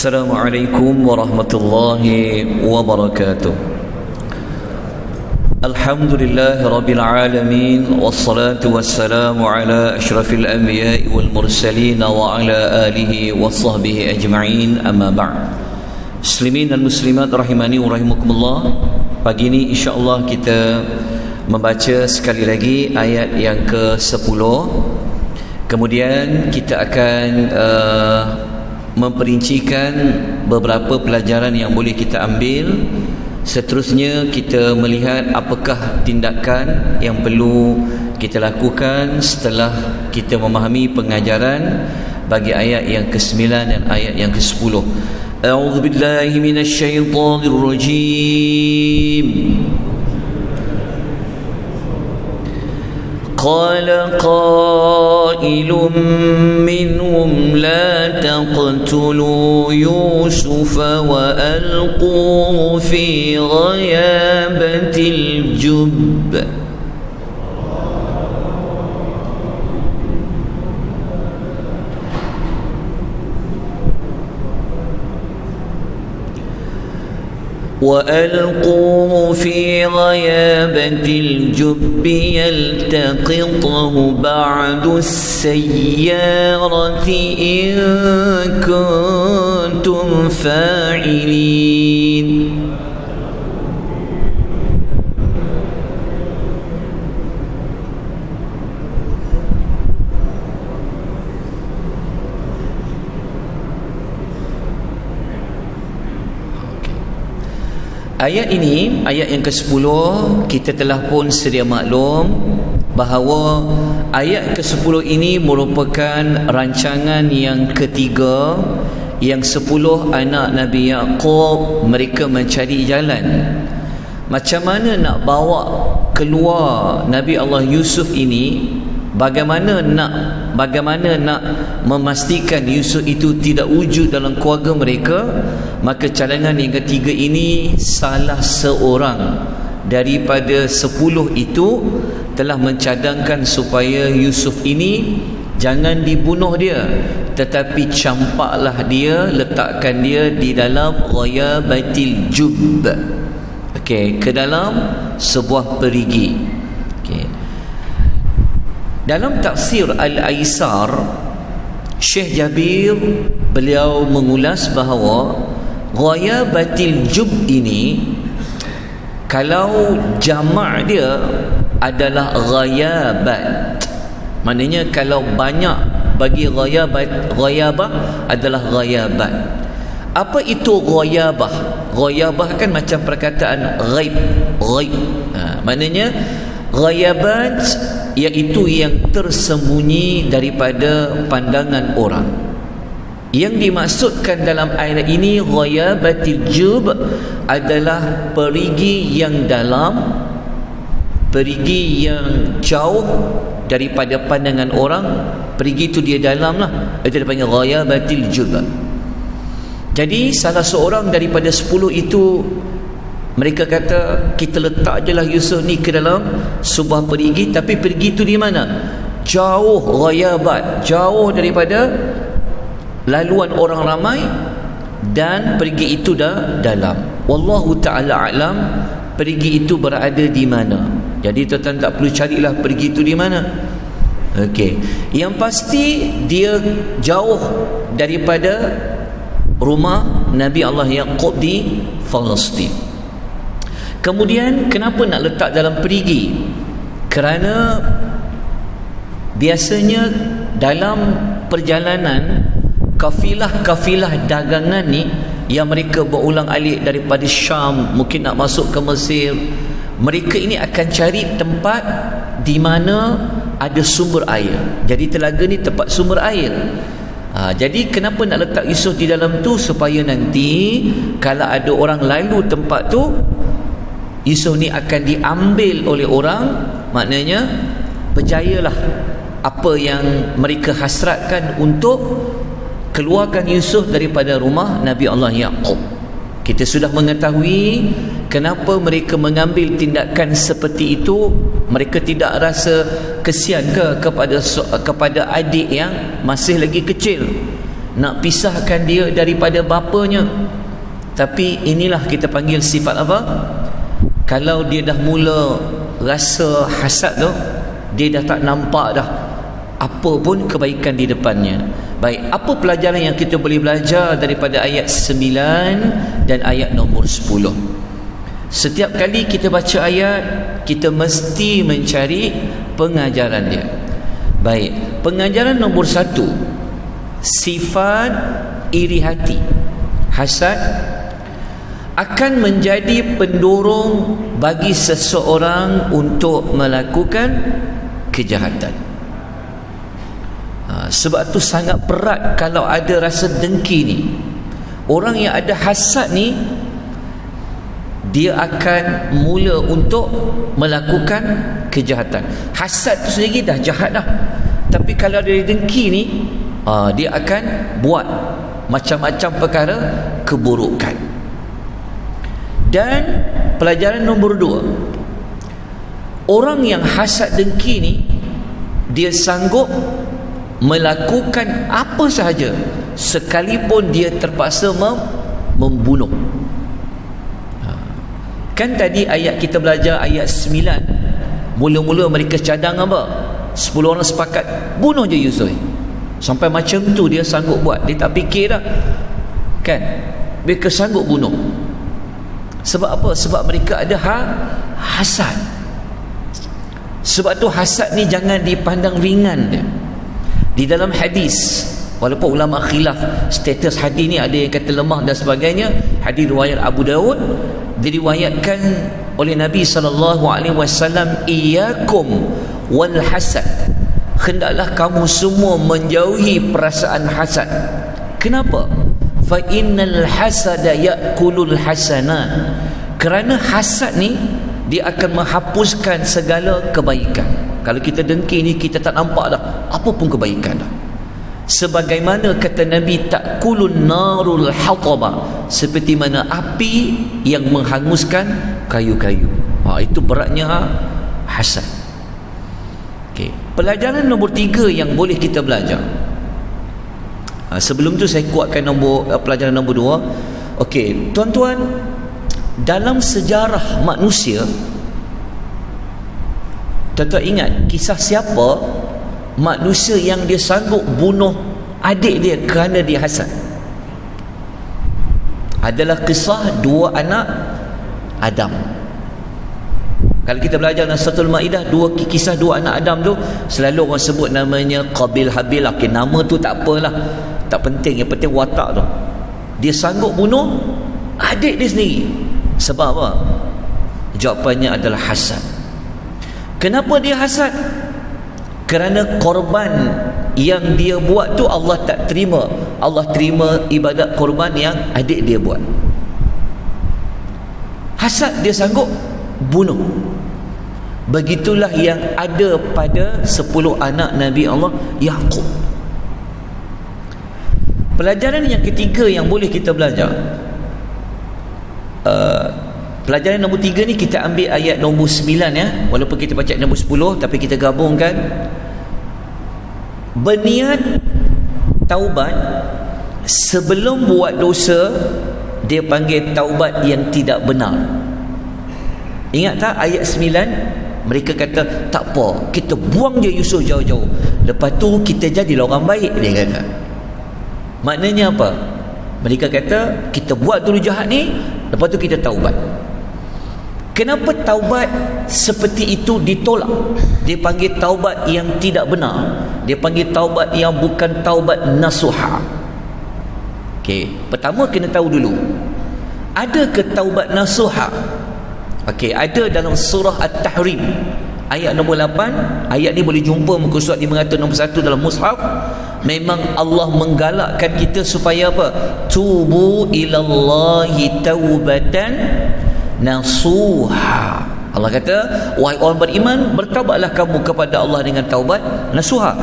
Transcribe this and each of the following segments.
Assalamualaikum warahmatullahi wabarakatuh. Alhamdulillahi rabbil alamin, wassalatu wassalamu ala ashrafil anbiya'i wal mursalin wa ala alihi wa sahbihi ajma'in, amma ba'd. Muslimin dan muslimat rahimani wa rahimakumullah, pagi ini insyaAllah kita membaca sekali lagi ayat yang ke-10. Kemudian kita akan memperincikan beberapa pelajaran yang boleh kita ambil. Seterusnya kita melihat apakah tindakan yang perlu kita lakukan setelah kita memahami pengajaran bagi ayat yang ke-9 dan ayat yang ke-10. A'udzu billahi minasyaitonir rajim. قال قائل منهم لا تقتلوا يوسف وألقوه في غيابة الجب وألقوه في غيابة الجب يلتقطه بعض السيارة إن كنتم فاعلين. Ayat ini, ayat yang ke-10, kita telah pun sedia maklum bahawa ayat ke-10 ini merupakan rancangan yang ketiga yang 10 anak Nabi Yaqub mereka mencari jalan. Macam mana nak bawa keluar Nabi Allah Yusuf ini, bagaimana nak memastikan Yusuf itu tidak wujud dalam keluarga mereka. Maka cadangan yang ketiga ini, salah seorang daripada 10 itu telah mencadangkan supaya Yusuf ini jangan dibunuh dia, tetapi campaklah dia, letakkan dia di dalam ghayabatil jub, ke dalam sebuah perigi. Dalam tafsir Al-Aisar, Syekh Jabir beliau mengulas bahawa ghayabatil jub ini, kalau jamak dia adalah ghayabat, maknanya kalau banyak bagi ghayabah adalah ghayabat. Apa itu ghayabah? Ghayabah kan macam perkataan ghaib. Maknanya ghayabat iaitu yang tersembunyi daripada pandangan orang. Yang dimaksudkan dalam ayat ini ghayabatil jub adalah perigi yang dalam, perigi yang jauh daripada pandangan orang. Perigi itu dia dalam lah, itu dipanggil ghayabatil jub. Jadi salah seorang daripada 10 itu, mereka kata kita letak je lah Yusuf ni ke dalam sebuah perigi, tapi perigi itu di mana? Jauh, ghayabat, jauh daripada laluan orang ramai, dan perigi itu dah dalam. Wallahu ta'ala a'lam perigi itu berada di mana. Jadi tuan-tuan tak perlu carilah perigi itu di mana. Yang pasti dia jauh daripada rumah Nabi Allah Yaqub di Palestin. Kemudian kenapa nak letak dalam perigi? Kerana biasanya dalam perjalanan kafilah-kafilah dagangan ni yang mereka berulang-alik daripada Syam, mungkin nak masuk ke Mesir, mereka ini akan cari tempat di mana ada sumber air. Jadi telaga ni tempat sumber air. Jadi kenapa nak letak Yusuf di dalam tu? Supaya nanti kalau ada orang lalu tempat tu, Yusuf ni akan diambil oleh orang. Maknanya berjayalah apa yang mereka hasratkan untuk keluarkan Yusuf daripada rumah Nabi Allah Yaqub. Kita sudah mengetahui kenapa mereka mengambil tindakan seperti itu. Mereka tidak rasa kesian ke kepada adik yang masih lagi kecil. nak pisahkan dia daripada bapanya. Tapi inilah kita panggil sifat apa? Kalau dia dah mula rasa hasad tu, dia dah tak nampak dah apa pun kebaikan di depannya. Baik, apa pelajaran yang kita boleh belajar daripada ayat 9 dan ayat nombor 10? Setiap kali kita baca ayat, kita mesti mencari pengajaran dia. Baik, pengajaran nombor 1, sifat iri hati, hasad akan menjadi pendorong bagi seseorang untuk melakukan kejahatan. Sebab tu sangat berat kalau ada rasa dengki ni. Orang yang ada hasad ni, dia akan mula untuk melakukan kejahatan. Hasad tu sendiri dah jahat dah, tapi kalau dia dengki ni, dia akan buat macam-macam perkara keburukan. Dan pelajaran nombor 2, orang yang hasad dengki ni, dia sanggup melakukan apa sahaja sekalipun dia terpaksa membunuh. Kan tadi ayat kita belajar ayat 9, mula-mula mereka cadang apa? 10 orang sepakat bunuh je Yusuf. Sampai macam tu dia sanggup buat. Dia tak fikir dah, kan? Mereka sanggup bunuh. Sebab apa? Sebab mereka ada hasad. Sebab tu hasad ni jangan dipandang ringan dia. Di dalam hadis, walaupun ulama khilaf status hadis ni, ada yang kata lemah dan sebagainya, hadis riwayat Abu Daud, diriwayatkan oleh Nabi SAW, iyyakum wal hasad, hendaklah kamu semua menjauhi perasaan hasad. Kenapa? Fa innal hasada ya'kulul hasanat, kerana hasad ni dia akan menghapuskan segala kebaikan. Kalau kita dengki ni, kita tak nampak dah apa pun kebaikan dah. Sebagaimana kata Nabi, ta'kulun narul hataba, seperti mana api yang menghanguskan kayu-kayu. Itu beratnya hasad. Okay. Pelajaran nombor 3 yang boleh kita belajar. Sebelum tu saya kuatkan pelajaran nombor 2. Okey, tuan-tuan, dalam sejarah manusia, tuan-tuan ingat kisah siapa manusia yang dia sanggup bunuh adik dia kerana dia hasad? Adalah kisah 2 anak Adam. Kalau kita belajar dalam Suratul Maidah, kisah 2 anak Adam tu selalu orang sebut namanya Qabil Habil. Okay, nama tu tak apalah, tak penting, yang penting watak tu. Dia sanggup bunuh adik dia sendiri. Sebab apa? Jawapannya adalah hasad. Kenapa dia hasad? Kerana korban yang dia buat tu Allah tak terima. Allah terima ibadat korban yang adik dia buat. Hasad dia sanggup bunuh. Begitulah yang ada pada 10 anak Nabi Allah Yaqub. Pelajaran yang ketiga yang boleh kita belajar, pelajaran nombor 3 ni kita ambil ayat nombor 9 ya. Walaupun kita baca nombor 10, tapi kita gabungkan. Berniat taubat sebelum buat dosa, dia panggil taubat yang tidak benar. Ingat tak ayat 9? Mereka kata, tak apa, kita buang je Yusuf jauh-jauh, lepas tu kita jadilah orang baik, dia kata. Maknanya apa? Mereka kata, kita buat dulu jahat ni, lepas tu kita taubat. Kenapa taubat seperti itu ditolak? Dia panggil taubat yang tidak benar. Dia panggil taubat yang bukan taubat nasuha. Okey, pertama kena tahu dulu, ada ke taubat nasuha? Okey, ada dalam surah At-Tahrim ayat nombor 8. Ayat ni boleh jumpa muka surat 501 dalam mushaf. Memang Allah menggalakkan kita supaya apa? Tubu ilallahi taubatan nasuha. Allah kata, wahai orang beriman, bertaubatlah kamu kepada Allah dengan taubat nasuha.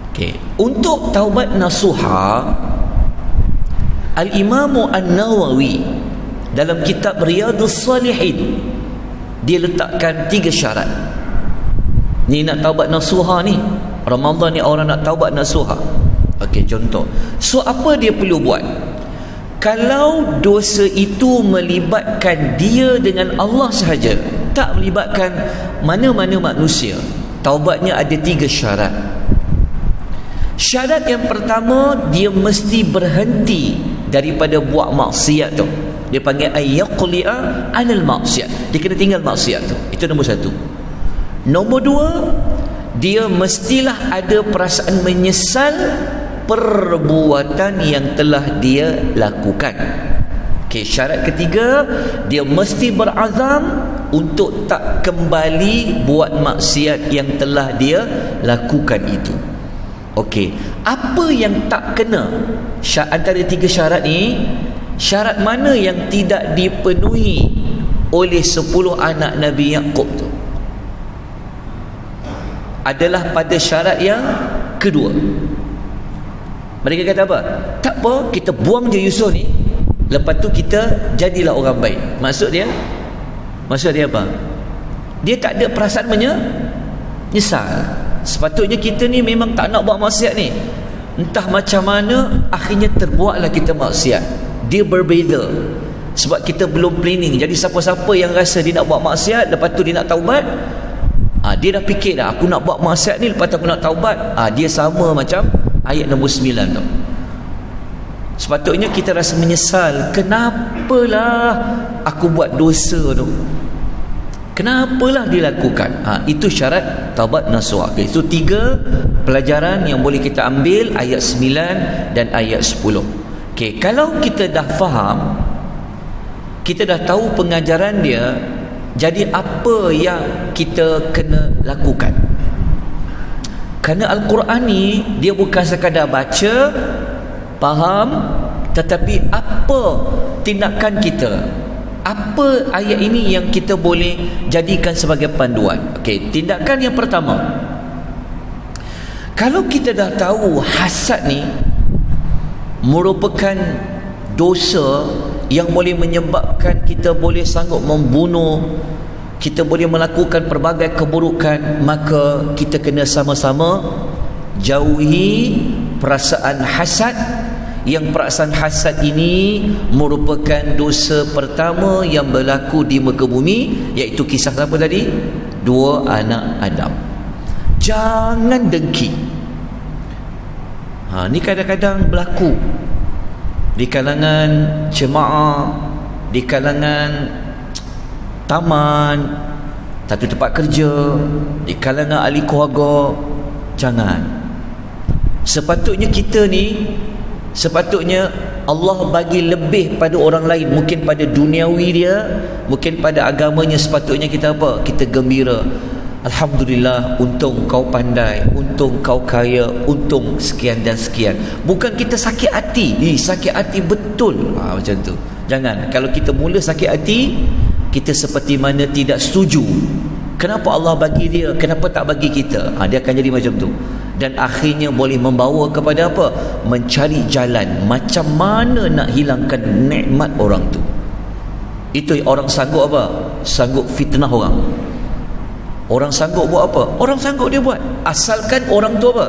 Okey, untuk taubat nasuha, Al-Imam An-Nawawi dalam kitab Riyadhus Salihin, dia letakkan 3 syarat. Ni nak taubat nasuha ni, Ramadan ni orang nak taubat nasuha. Okey, contoh. So apa dia perlu buat? Kalau dosa itu melibatkan dia dengan Allah sahaja, tak melibatkan mana-mana manusia, taubatnya ada 3 syarat. Syarat yang pertama, dia mesti berhenti daripada buat maksiat tu. Dia panggil ayyaqli'a anil maksiat. Dia kena tinggal maksiat tu. Itu nombor 1. Nombor 2, dia mestilah ada perasaan menyesal perbuatan yang telah dia lakukan. Okey, syarat ketiga, dia mesti berazam untuk tak kembali buat maksiat yang telah dia lakukan itu. Okey, apa yang tak kena antara 3 syarat ni? Syarat mana yang tidak dipenuhi oleh 10 anak Nabi Yaqub tu? Adalah pada syarat yang kedua. Mereka kata apa? Tak apa, kita buang je Yusuf ni, lepas tu kita jadilah orang baik. Maksud dia apa? Dia tak ada perasaan menyesal. Sepatutnya kita ni memang tak nak buat maksiat ni. Entah macam mana, akhirnya terbuatlah kita maksiat. Dia berbeza. Sebab kita belum planning. Jadi siapa-siapa yang rasa dia nak buat maksiat, lepas tu dia nak taubat, dia dah fikir dah, aku nak buat maksiat ni, lepas tu aku nak taubat. Dia sama macam ayat nombor 9 tu. Sepatutnya kita rasa menyesal, kenapalah aku buat dosa tu, kenapalah dilakukan. Itu syarat taubat nasuha. Okay, so 3 pelajaran yang boleh kita ambil, ayat 9 dan ayat 10. Okay, kalau kita dah faham, kita dah tahu pengajaran dia, jadi apa yang kita kena lakukan? Kerana Al-Quran ni dia bukan sekadar baca, faham, tetapi apa tindakan kita? Apa ayat ini yang kita boleh jadikan sebagai panduan? Okey, tindakan yang pertama, kalau kita dah tahu hasad ni merupakan dosa yang boleh menyebabkan kita boleh sanggup membunuh, kita boleh melakukan pelbagai keburukan, maka kita kena sama-sama jauhi perasaan hasad. Yang perasaan hasad ini merupakan dosa pertama yang berlaku di muka bumi, iaitu kisah apa tadi? 2 anak Adam. Jangan dengki. Ni kadang-kadang berlaku di kalangan jemaah, di kalangan taman, satu tempat kerja, di kalangan ahli keluarga. Jangan. Sepatutnya kita ni, sepatutnya Allah bagi lebih pada orang lain, mungkin pada duniawi dia, mungkin pada agamanya. Sepatutnya kita apa? Kita gembira. Alhamdulillah, untung kau pandai, untung kau kaya, untung sekian dan sekian. Bukan kita sakit hati. Sakit hati betul. Macam tu. Jangan. Kalau kita mula sakit hati, kita seperti mana tidak setuju. Kenapa Allah bagi dia, kenapa tak bagi kita? Dia akan jadi macam tu. Dan akhirnya boleh membawa kepada apa? Mencari jalan macam mana nak hilangkan nikmat orang tu. Itu orang sanggup apa? Sanggup fitnah orang. Orang sanggup buat apa? Orang sanggup dia buat, asalkan orang tu apa?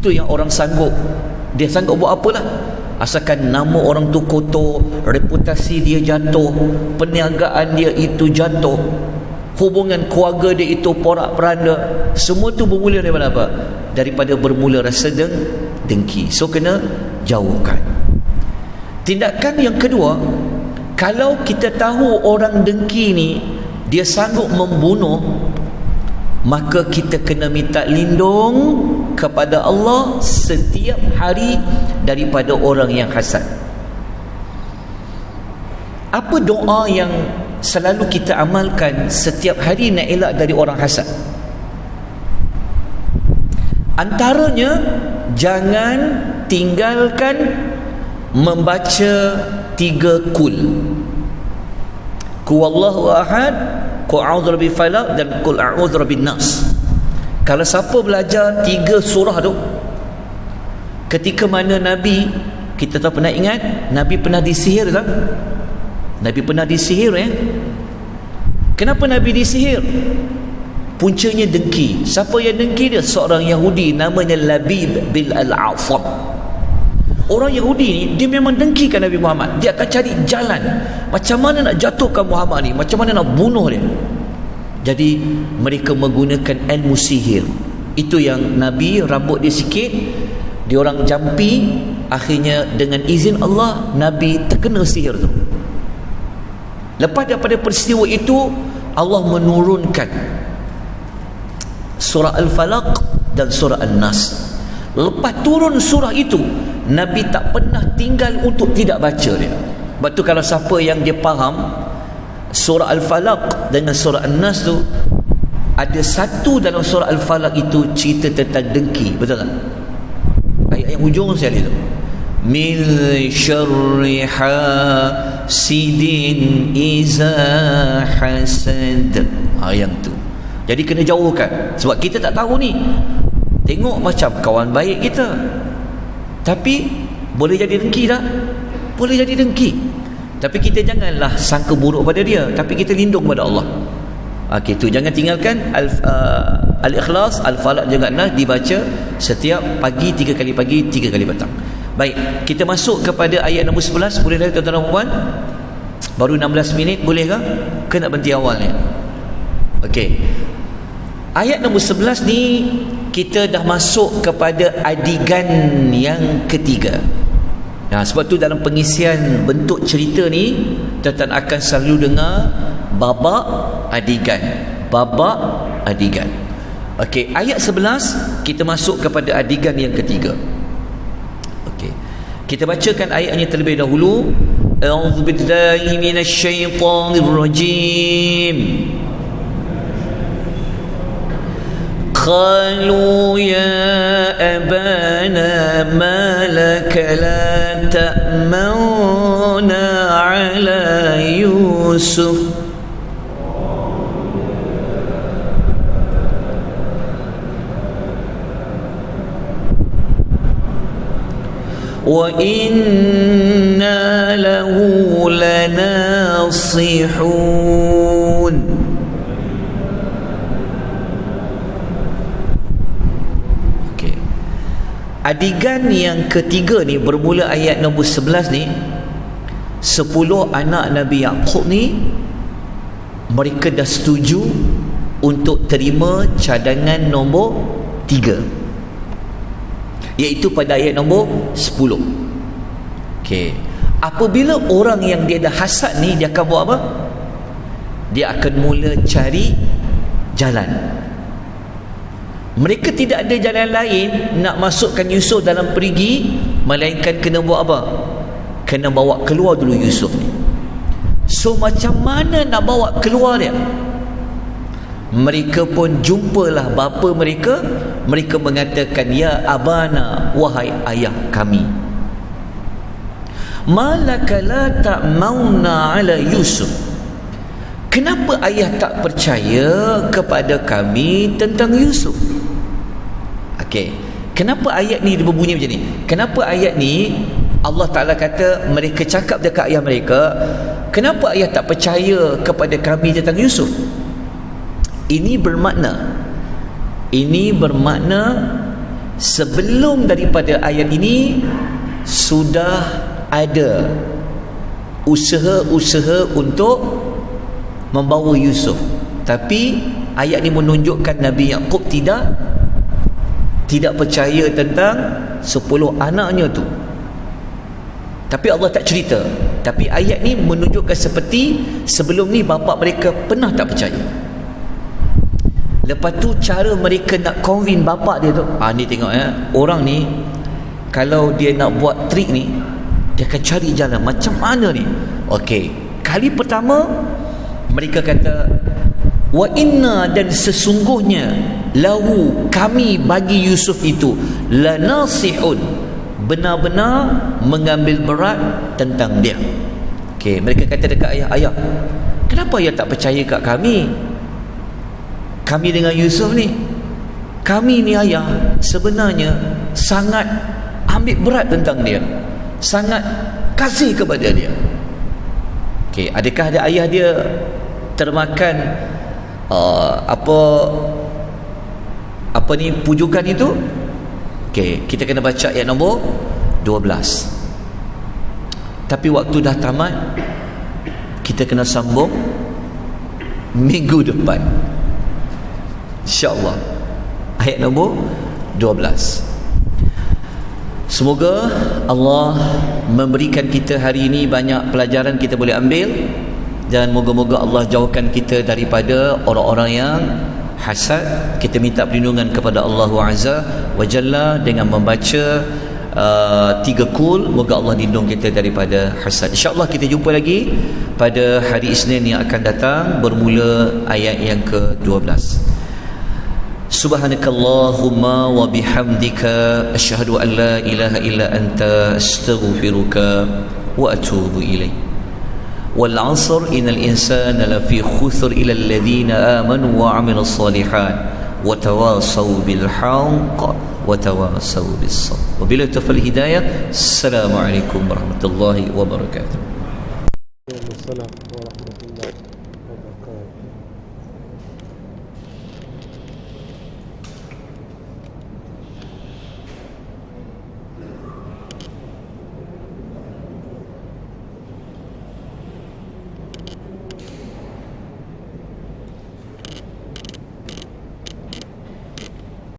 Itu yang orang sanggup. Dia sanggup buat apalah, asalkan nama orang tu kotor, reputasi dia jatuh, perniagaan dia itu jatuh, hubungan keluarga dia itu porak-poranda. Semua tu bermula daripada apa? Daripada bermula rasa dengki. So kena jauhkan. Tindakan yang kedua, kalau kita tahu orang dengki ni dia sanggup membunuh, maka kita kena minta lindung kepada Allah setiap hari daripada orang yang hasad. Apa doa yang selalu kita amalkan setiap hari nak elak dari orang hasad? Antaranya, jangan tinggalkan membaca 3 kul. Qul Allahu ahad, qul a'udzu birabbil falaq, dan qul a'udzu birabbin nas. Kalau siapa belajar 3 surah tu, ketika mana Nabi, kita tahu, pernah ingat Nabi pernah disihir tak? Nabi pernah disihir. Kenapa Nabi disihir? Puncanya dengki. Siapa yang dengki dia? Seorang Yahudi namanya Labib bin Al-A'fam. Orang Yahudi ni dia memang dengkikan Nabi Muhammad. Dia akan cari jalan macam mana nak jatuhkan Muhammad ni, macam mana nak bunuh dia. Jadi mereka menggunakan ilmu sihir. Itu yang Nabi rambut dia sikit, dia orang jampi, akhirnya dengan izin Allah Nabi terkena sihir tu. Lepas daripada peristiwa itu, Allah menurunkan surah Al-Falaq dan surah An-Nas. Lepas turun surah itu, Nabi tak pernah tinggal untuk tidak baca dia. Sebab tu kalau siapa yang dia faham surah Al-Falaq dengan surah An-Nas tu, ada satu dalam surah Al-Falaq itu cerita tentang dengki, betul tak? Ayat yang hujung sekali tu, min syarri hasidin iza hasad. Yang tu. Jadi kena jauhkan. Sebab kita tak tahu ni. Tengok macam kawan baik kita, tapi boleh jadi dengki tak? Boleh jadi dengki. Tapi kita janganlah sangka buruk pada dia, tapi kita lindung pada Allah. Okey, tu jangan tinggalkan Al-Ikhlas, Al-Falaq juga Nas dibaca setiap pagi, 3 kali pagi, 3 kali petang. Baik, kita masuk kepada ayat nombor 11. Boleh dah tuan-tuan dan puan? Baru 16 minit, boleh ke? Ke nak berhenti awal ni? Okey. Ayat nombor 11 ni kita dah masuk kepada adegan yang ketiga. Sebab tu dalam pengisian bentuk cerita ni, tuan-tuan akan selalu dengar babak adegan, babak adegan. Okey, ayat 11 kita masuk kepada adegan yang ketiga. Okey, kita bacakan ayatnya terlebih dahulu. A'udzubillahi minasyaitonirrajim. قالوا يا أبانا ما لك لا تأمنا على يوسف وإنا له لناصحون. Adegan yang ketiga ni bermula ayat nombor 11 ni. 10 anak Nabi Yaqub ni, mereka dah setuju untuk terima cadangan nombor 3, iaitu pada ayat nombor 10. Okey, apabila orang yang dia dah hasad ni, dia akan buat apa? Dia akan mula cari jalan. Mereka tidak ada jalan lain nak masukkan Yusuf dalam perigi, melainkan kena buat apa? Kena bawa keluar dulu Yusuf ni. So macam mana nak bawa keluar dia? Mereka pun jumpalah bapa mereka. Mereka mengatakan, ya abana, wahai ayah kami, malaka la ta'mauna ala Yusuf, kenapa ayah tak percaya kepada kami tentang Yusuf? Okey, kenapa ayat ni berbunyi macam ni? Kenapa ayat ni Allah Ta'ala kata mereka cakap dekat ayah mereka, kenapa ayah tak percaya kepada kami tentang Yusuf? Ini bermakna sebelum daripada ayat ini sudah ada usaha-usaha untuk membawa Yusuf, tapi ayat ini menunjukkan Nabi Yaqub tidak percaya tentang 10 anaknya tu. Tapi Allah tak cerita. Tapi ayat ni menunjukkan seperti sebelum ni bapa mereka pernah tak percaya. Lepas tu cara mereka nak convince bapa dia tu, ni tengok ya, orang ni kalau dia nak buat trik ni, dia akan cari jalan macam mana ni. Okey, kali pertama mereka kata, wa inna, dan sesungguhnya, lahu, kami bagi Yusuf itu, lanasihun, benar-benar mengambil berat tentang dia. Okey, mereka kata dekat ayah, kenapa ayah tak percaya kat kami dengan Yusuf ni? Kami ni ayah sebenarnya sangat ambil berat tentang dia, sangat kasih kepada dia. Okey, adakah ada ayah dia termakan apa ni pujukan itu. Okey, kita kena baca ayat nombor 12. Tapi waktu dah tamat, kita kena sambung minggu depan, InsyaAllah, ayat nombor 12. Semoga Allah memberikan kita hari ini banyak pelajaran kita boleh ambil, dan moga-moga Allah jauhkan kita daripada orang-orang yang hasad. Kita minta perlindungan kepada Allah Azza wa Jalla dengan membaca 3 kul. Moga Allah lindung kita daripada hasad. InsyaAllah kita jumpa lagi pada hari Isnin yang akan datang, bermula ayat yang ke-12. Subhanakallahumma wa bihamdika asyhadu an la ilaha illa anta astaghfiruka wa atubu ilaik. Wal 'asr innal insana lafi khusr illa alladhina amanu wa 'amilus shalihat wa tawasaw bil haqq wa tawasaw bis sabr. Wabillahi taufiq hidayah. Assalamualaikum warahmatullahi wabarakatuh. Waalaikumsalam warahmatullahi wabarakatuh.